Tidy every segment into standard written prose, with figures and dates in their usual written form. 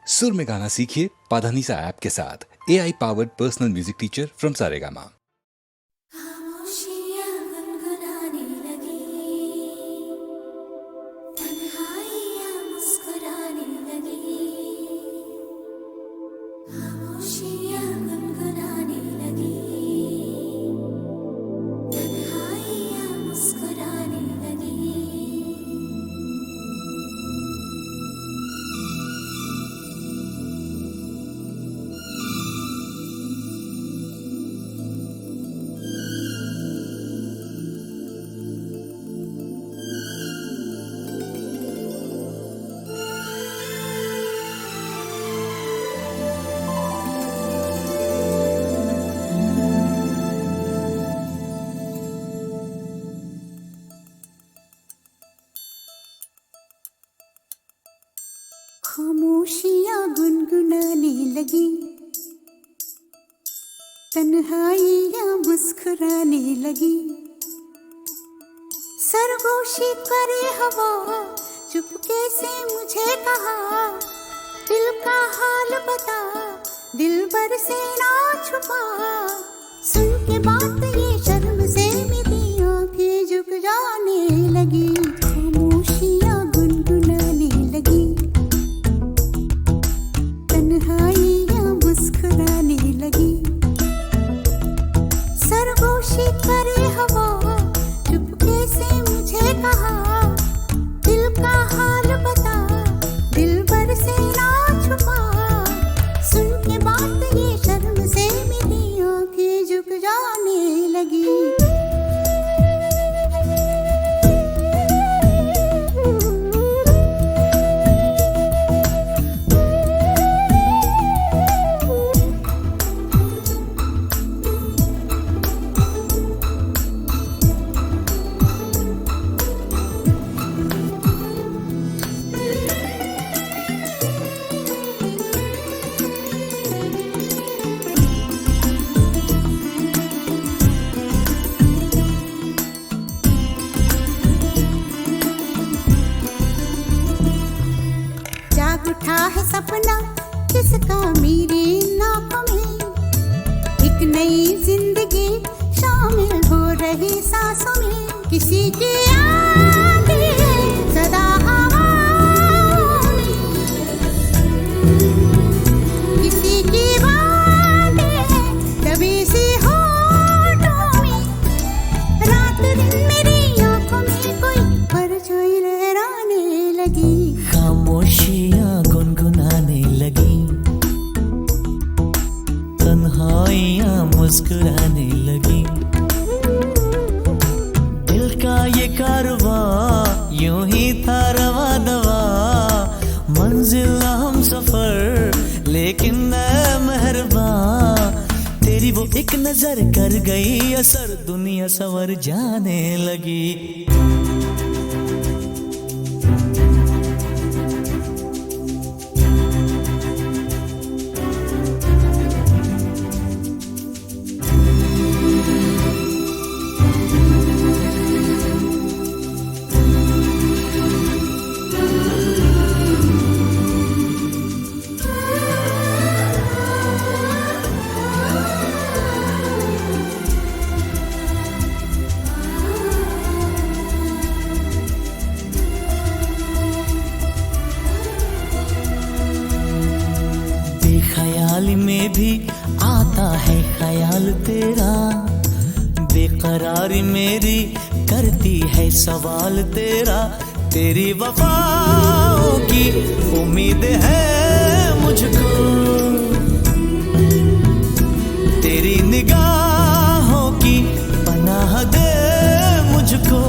सुर में गाना सीखिए पाधानीसा ऐप के साथ। AI powered personal music teacher from Saregama. खामोशियाँ गुनगुनाने लगी, तन्हाइयाँ मुस्कुराने लगी। खामोशियाँ गुनगुनाने लगी, तन्हाइयाँ मुस्कुराने लगी। खामोशियाँ गुनगुनाने लगी, तन्हाइयाँ मुस्कुराने लगी। सरगोशी करे हवा, चुपके से मुझे कहा, दिल का हाल बता, दिलबर से ना छुपा। सुन के बात ये शर्म से मेरी आंखें झुक जाने लगी। खामोशियाँ गुनगुनाने लगी, तन्हाइयाँ मुस्कुराने लगी। सरगोशी करे हवा, चुपके से मुझे कहा, दिल का हाल बता, दिलबर से ना छुपा। सुन के बात ये शर्म से मेरी आंखें झुक जाने लगी। जाग उठा है सपना किसका मेरी नाकों में, एक नई जिंदगी शामिल हो रही सांसों में। किसी की आगे सदा हवाओं में, किसी की बातें दबी सी होठों में। रात दिन मेरी आंखों में कोई परछाई लहराने लगी। खामोशियाँ गुनगुनाने लगी, तन्हाइयाँ मुस्कुराने लगी। दिल का ये कारवां यूं ही था रवा दवा, मंजिल हम सफर लेकिन न मेहरबान। तेरी वो एक नजर कर गई असर, दुनिया संवर जाने लगी। ख्याल में भी आता है ख्याल तेरा, बेकरारी मेरी करती है सवाल तेरा। तेरी वफाओं की उम्मीद है मुझको, तेरी निगाहों की पनाह दे मुझको।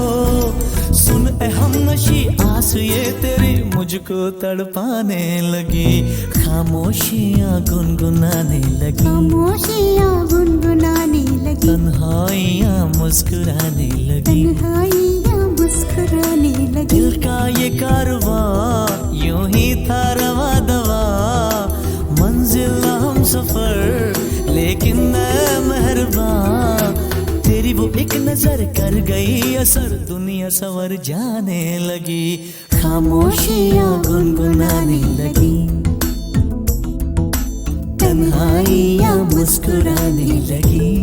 सुन ए हमनशी आस ये तेरी मुझको तड़पाने लगी। खामोशियाँ गुनगुनाने लगी, खामोशियाँ गुनगुनाने लगी, तन्हाइयाँ मुस्कुराने लगी। तन्हाइयाँ मुस्कुराने लगी। दिल का ये कारवां यूं ही था रवा दवा, मंजिल हम सफर लेकिन न मेहरबान। तेरी वो एक नजर कर गई असर, दुनिया संवर जाने लगी। खामोशियाँ गुनगुनाने लगी, आई या मुस्कुराने लगी।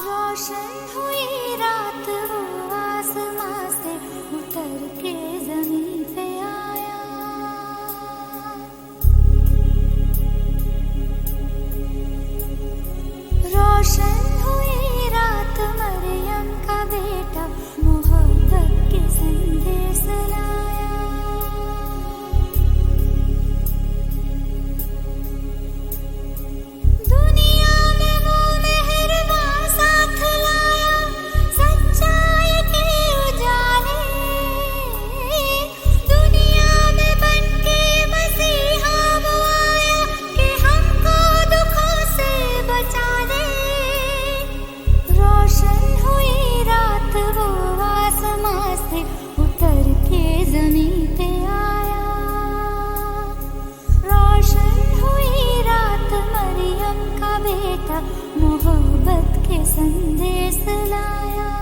रोशन हुई रात वो आसमां से उतर के ज़मीं पे आया। रोशन हुई रात मरियम का बेटा मोहब्बत के संदेश लाया। दुनिया में वो मेहरबान साथ लाया, सच्चाई के उजाले। दुनिया में बनके मसीहा वो आया कि हमको दुखों से बचा ले। रोशन हुई रात वो आसमां से उतर के ज़मीं पे आया। रोशन हुई रात मरियम का बेटा मोहब्बत के संदेश लाया।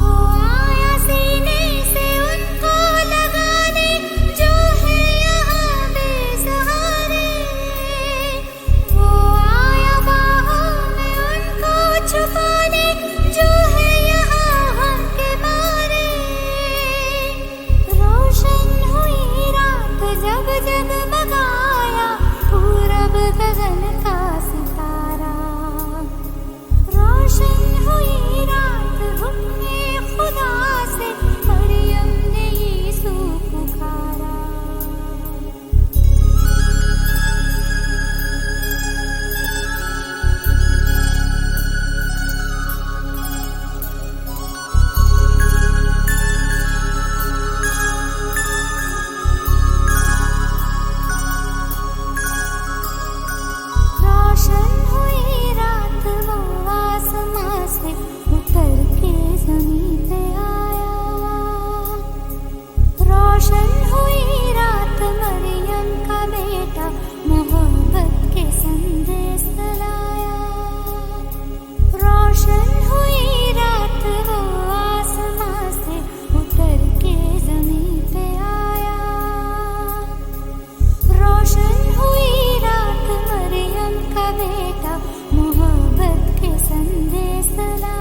वो आया सीने से उनको लगाने जो है यहाँ बेसहारे। वो आया बाहों में उनको छुपाने जो है यहाँ हम के मारे। रोशन हुई रात जब जगमगाया पूरब गगन का सितारा। रोशन हुई रात हुक्मे खुदा से मरियम ने यीशु पुकारा। रोशन हुई रात वो आसमां से उतर के ज़मीं पे आया। रोशन हुई रात मरियम का बेटा मोहब्बत के संदेश लाया। रोशन हुई रात वो आसमां से उतर के ज़मीं पे आया। रोशन हुई रात मरियम का बेटा मोहब्बत के संदेश लाया।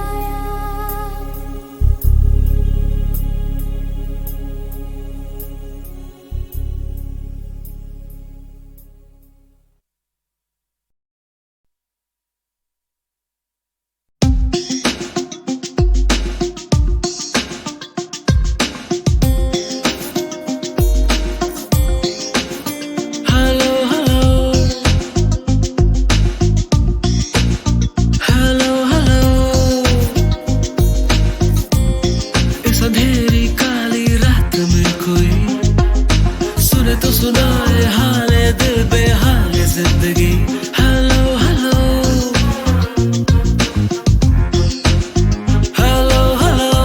Hello hello hello hello. इस अंधेरी काली रात में कोई सुने तो सुनाए हाले दिल बेहाले जिंदगी। Hello hello hello hello.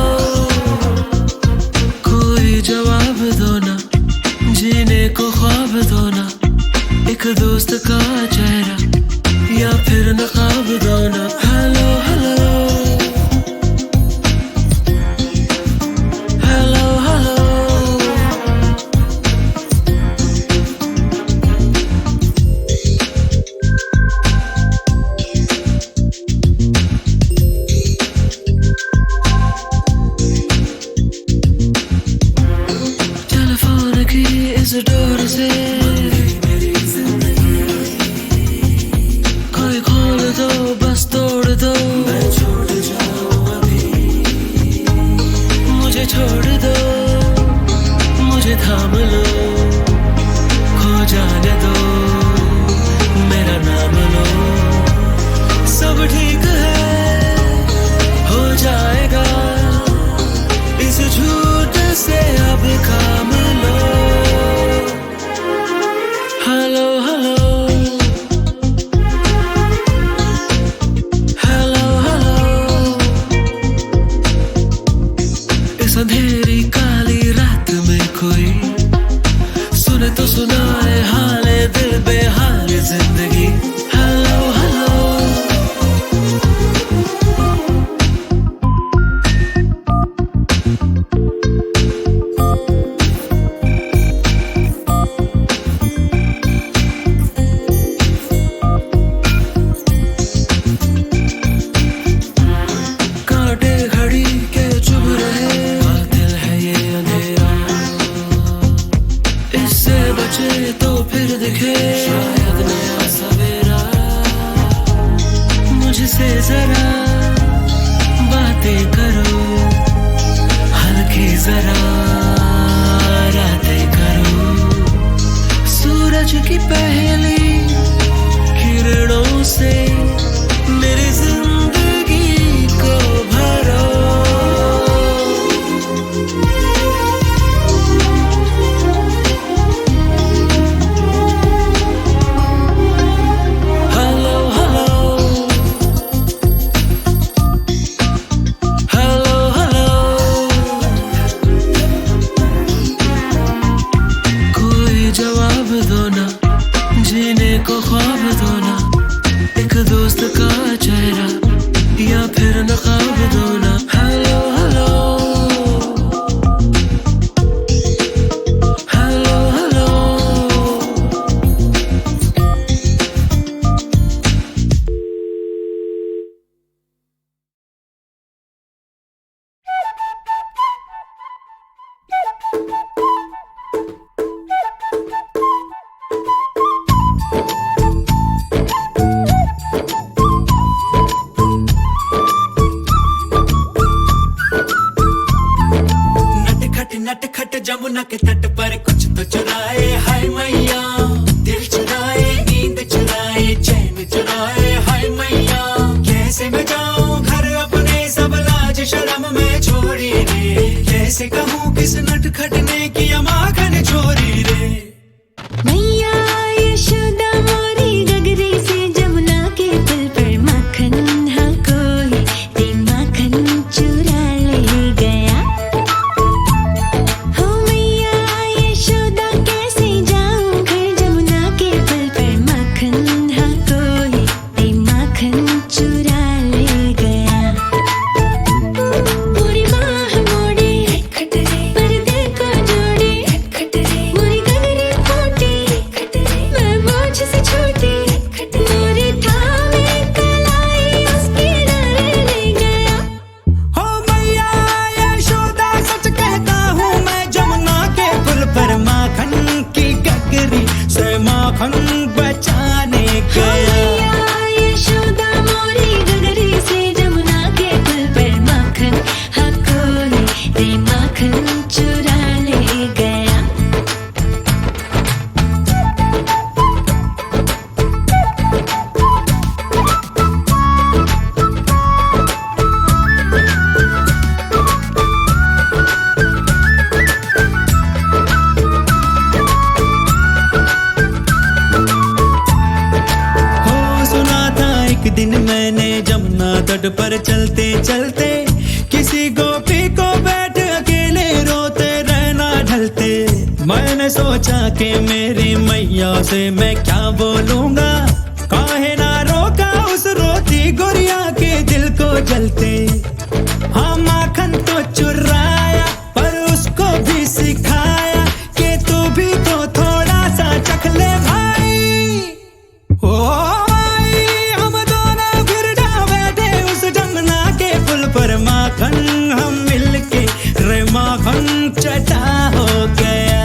कोई जवाब दो ना, जीने को ख्वाब दो ना, एक दोस्त का चेहरा या फिर नकाब दो ना। Hello hello hello hello. जोर से कोई खोल दो, बस तोड़ दो, मैं छोड़ जाऊं अभी। मुझे छोड़ दो, मुझे थाम लो, खो जाने दो, मेरा नाम लो। सब ठीक है, हो जाएगा, इस झूठ से अब काम लो। हेलो हेलो हेलो हेलो, इस अंधेरी काली रात में कोई सुने तो सुनाए हाले दिल बेहाल जिंदगी। हेलो हेलो कांटे घड़ी के चुभ रहे, दिल है ये अंधेरा, इससे बचे तो फिर दिखे शायद नया सवेरा। मुझसे जरा बातें करो, हल्की जरा रातें करो, सूरज की पहली किरणों से मेरी जिंदगी को भरो। हेलो हेलो हेलो हेलो, कोई जवाब दो ना, जीने को ख्वाब दो ना, एक दोस्त का चेहरा या फिर नकाब दो ना। हेलो हेलो हेलो हेलो, नटखट जमुना के तट पर कुछ तो चुराए, हाय मैया दिल चुराए, नींद चुराए, चैन चुराए, हाय मैया कैसे मैं जाऊं घर अपने, सब लाज शर्म में छोड़ी रे, कैसे कहूँ किस नटखट ने किया माखन चोरी रे। मैया यशोदा मोरी गगरी से जमुना के पुल पर माखन हा कोई ते माखन चुरा ले गया। हो मैया यशोदा कैसे जाऊं घर जमुना के पुल पर माखन हा कोई ते माखन चुरा ले गया। पूरी बाह मोड़े पर्दे को जोड़े, मोरी गगरी फूटी मैं बोझ से छूटी, मोरी थामे कलाई उसकी नारे ले गया। हो मैया यशोदा सच कहता हूँ मैं, जमुना के पुल पर माखन की गगरी से माखन बचाने गया। मैया यशोदा मोरी गगरी से जमुना के पुल पर माखन हा कोई ते माखन चुरा ले गया। हो सुना था एक दिन मैंने जमुना तट पर चलते चलते, किसी गोपी को बैठ अकेले रोते रहना ढलते। मैंने सोचा कि मेरी मैया से मैं क्या बोलूंगा, काहे ना रोका उस रोती गुड़िया के दिल को जलते। हाँ माखन तो चुराया पर उसको भी सिखाया कि तू भी तो थोड़ा सा चख ले भाई। ओ भाई हम दोनों फिर जा बैठे उस जमुना के पुल पर, माखन हम मिलके रे माखन चटा हो गया।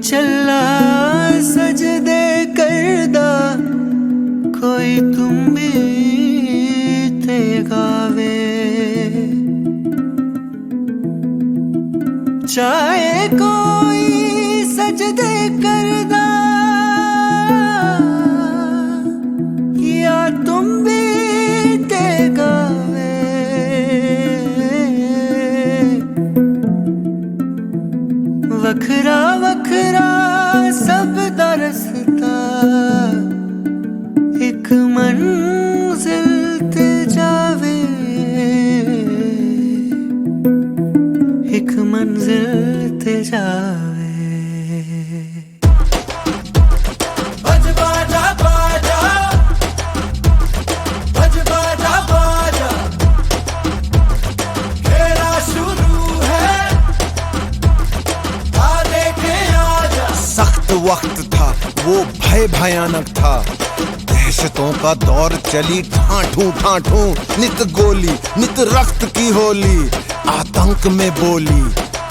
चला सजदे करदा कोई तुम भी ते गावे चाहे कोई सजदे करदा या तुम भी ते गावे वखरा वखरा सब दा रस्ता एक मंजिल ते जावे एक मंजिल ते जावे बज बाजा बाजा बज बाजा बाजा खेला शुरू है आ देखे आजा सख्त वक्त था वो भय भयानक था दहशतों का दौर चली ठाठू ठाठू नित गोली नित रक्त की होली आतंक में बोली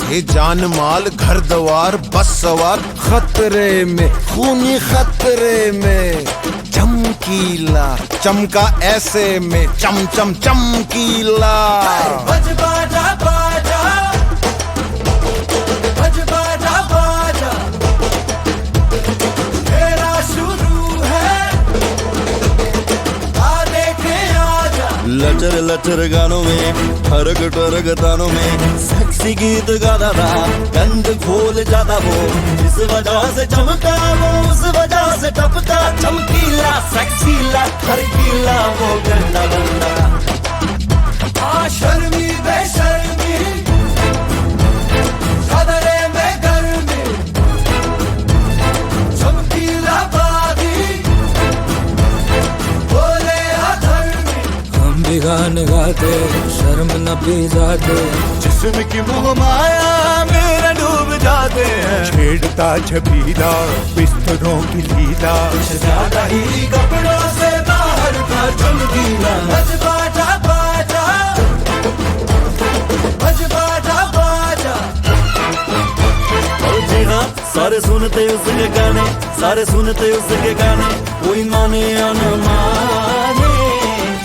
थे जान माल घर द्वार बस सवार खतरे में खूनी खतरे में चमकीला चमका ऐसे में चम चम चमकीला बज बाजा बाजा बज बाजा बाजा खेला शुरू है आ देखे आजा लचर लचर गानों में ठरक ठरक तानों में सेक्सी गीत गाता था गंद खोल जाता वो जिस वजह से चमका वो उस वजह से टपका चमकीला सेक्सीला खरकीला वो गंदा गंदा आ शर्मी बेशर्मी कदरे में गर्मी चमकीला बागी बोले अधर्मी हम भी गाने गाते शर्म न भी जाते जिस्म की मोह माया मेरा डूब जाते हैं छेड़ता छबीला बिस्तरों की लीला ज्यादा ही कपड़ों से बाहर का चमकीला बज बाजा बाजा बज बाजा बाजा और जी हाँ सारे सुनते उसके गाने सारे सुनते उसके गाने कोई माने या न माने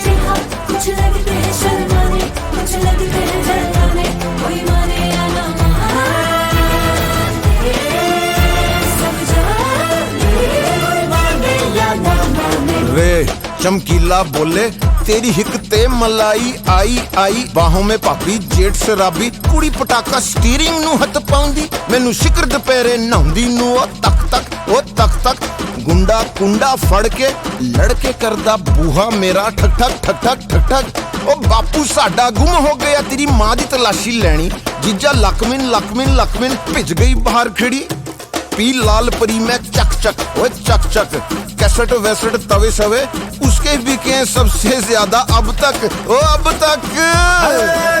जी हाँ कुछ लगते हैं शर्माने कुछ लगते हैं जलाने कोई माने या ना माने सब जाने कोई माने या ना माने वे चमकीला बोले तेरी हिक ते मलाई आई आई बाहों में पापी जेठ शराबी कुड़ी पटाका स्टीयरिंग ਨੂੰ ਹੱਥ ਪਾਉਂਦੀ ਮੈਨੂੰ ਸ਼ਿਕਰ ਦੁਪਹਿਰੇ ਨਹਾਉਂਦੀ ਨੂੰ ਉਹ ਤੱਕ ਤੱਕ ਗੁੰਡਾ ਕੁੰਡਾ ਫੜ ਕੇ ਲੜਕੇ ਕਰਦਾ ਬੂਹਾ ਮੇਰਾ ਠਕ ਠਕ ਠਕ ਠਕ ਠਕ ਠਕ ਉਹ ਬਾਪੂ ਸਾਡਾ ਗੁੰਮ ਹੋ ਗਿਆ ਤੇਰੀ ਮਾਂ ਦੀ ਤਲਾਸ਼ੀ ਲੈਣੀ ਜੀਜਾ ਲਕਮਿਨ ਭਿੱਜ ਗਈ ਬਾਹਰ ਖੜੀ पी लाल परी में चक चक ओए चक चक कैसेट वैसेट तवे सवे उसके बिके हैं सबसे ज्यादा अब तक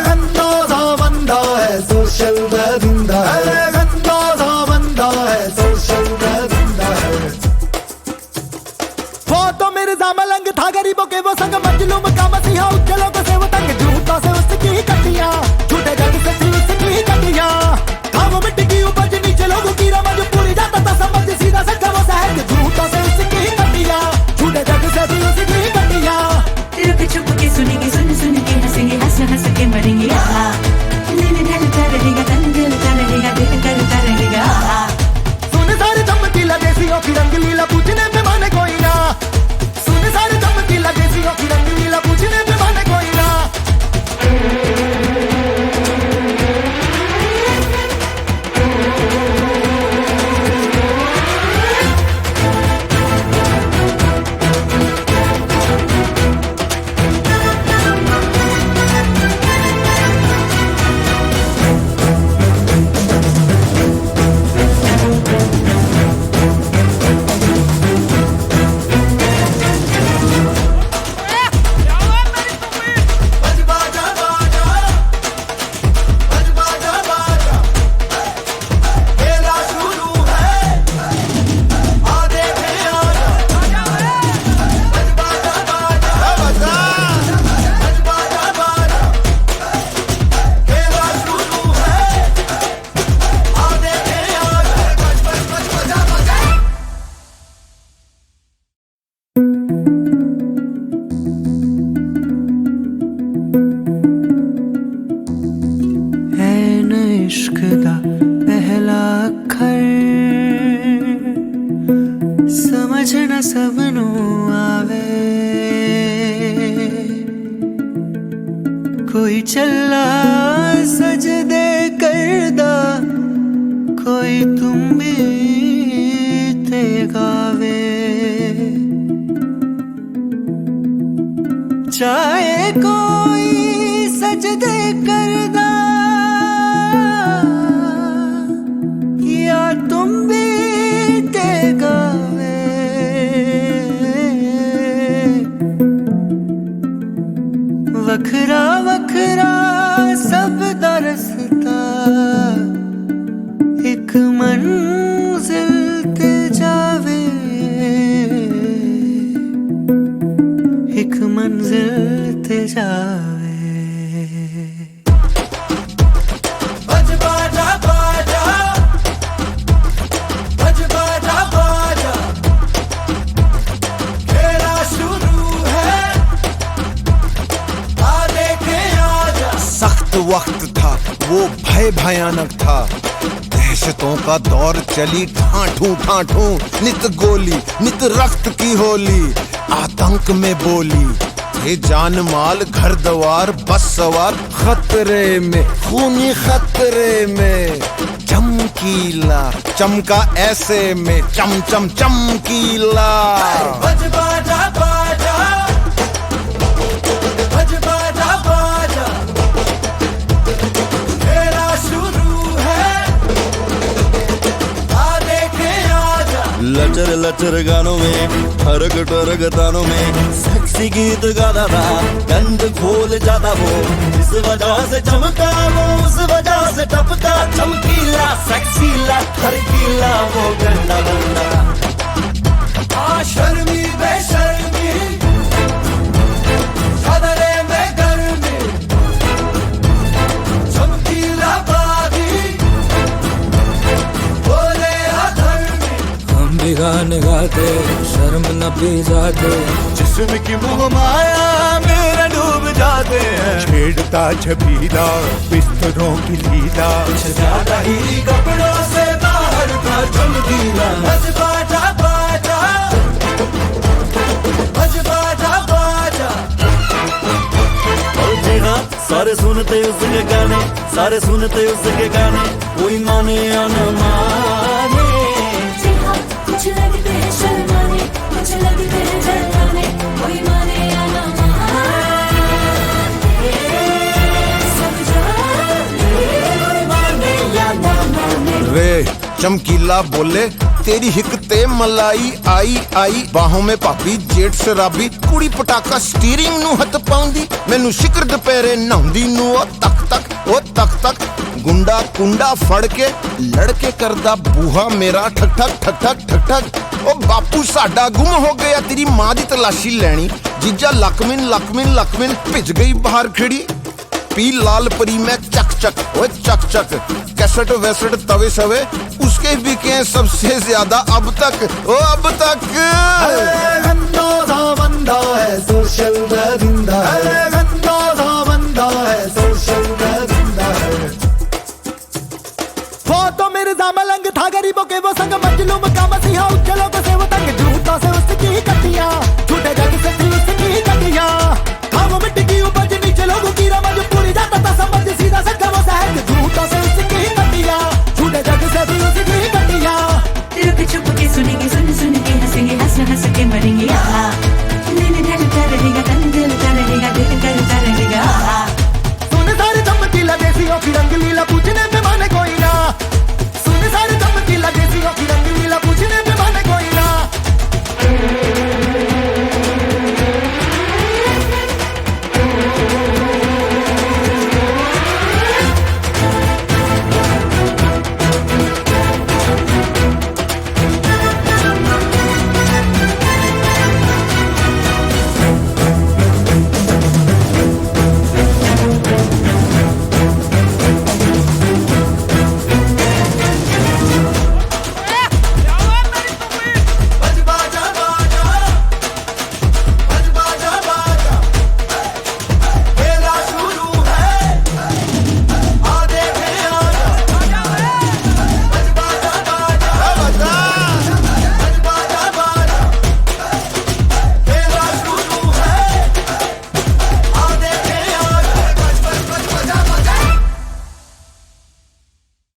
गंदा बंदा है सोशल बंदा है गंदा बंदा है सोशल बंदा है वो तो मिर्जा मलंग था गरीबों के वो संग मजलूम का मसीहा उज्जलों को से वो तंग झूठों से उसकी कटियां झूठे जग से थी उसकी कटियां था वो मिट्टी की उपज नीचे लोगों की रमज पूरी जाता था समझ सीधा सच्चा वो सहज झूठों से उसकी कटियां झूठे जग से थी उसकी कटियां रुक चुप के सुनेंगे सुन के हंसेंगे हंस के मरेंगे दिल ढलता रहेगा तन ढलता रहेगा दिल करता रहेगा सुन सारे चमकीला देसियों की रंगलीला पूछने में माने कोई ना सुन सारे चमकीला देसियों की रंगलीला पूछने में माने कोई ना ना सबनू आवे कोई चला सजदे करदा कोई तुम भी ते गावे चाहे कोई सजदे करदा या तुम भी ते गावे वखरा वखरा सब दा रस्ता एक मंजिल ते जावे एक मंजिल ते जावे बज बाजा बाजा बज बाजा बाजा खेला शुरू है आ देखे आजा सख्त वक्त था वो भय भयानक था दहशतों का दौर चली ठाठू ठाठू नित गोली नित रक्त की होली आतंक में बोली थे जान माल घर द्वार बस सवार खतरे में खूनी खतरे में चमकीला चमका ऐसे में चम चम चमकीला बज बाजा बाजा बज बाजा बाजा खेला शुरू है आ देखे आजा लचर लचर गानों में ठरक ठरक तानों में सेक्सी गीत गाता था गंद खोल जाता वो इस वजह से चमका वो उस वजह से टपका चमकीला सेक्सीला ठरकीला वो गंदा गंदा आ शर्मी बेशर्मी सदरे में गर्मी चमकीला बागी बोले अधर्मी हम भी गाने गाते शर्म न भी जाते जिस्म की मोह माया मेरा डूब जाते हैं छेड़ता छबीला बिस्तरों की लीला ज्यादा ही कपड़ों से बाहर का चमकीला बज बाजा बाजा बज बाजा बाजा और जी हाँ सारे सुनते उसके गाने सारे सुनते उसके गाने कोई माने या न माने जी हाँ कुछ लगते हैं शर्माने कुछ लगते हैं जलाने कोई माने या ना माने सब जाने कोई माने या ना माने वे चमकीला बोले तेरी हिक ते मलाई आई आई बाहों में पापी जेठ शराबी कुड़ी पटाका स्टीयरिंग ਨੂੰ ਹੱਥ ਪਾਉਂਦੀ ਮੈਨੂੰ ਸ਼ਿਕਰ ਦੁਪਹਿਰੇ ਨਹਾਉਂਦੀ ਨੂੰ ਉਹ ਤੱਕ ਤੱਕ ਗੁੰਡਾ ਕੁੰਡਾ ਫੜ ਕੇ ਲੜਕੇ ਕਰਦਾ ਬੂਹਾ ਮੇਰਾ ਠਕ ਠਕ ਠਕ ਠਕ ਠਕ ਠਕ ਉਹ ਬਾਪੂ ਸਾਡਾ ਗੁੰਮ ਹੋ ਗਿਆ ਤੇਰੀ ਮਾਂ ਦੀ ਤਲਾਸ਼ੀ ਲੈਣੀ ਜੀਜਾ ਲਕਮਿਨ ਭਿੱਜ ਗਈ ਬਾਹਰ ਖੜੀ पी लाल परी में चक चक कैसेट वैसेट तवे सवे उसके बिके सबसे ज्यादा अब तक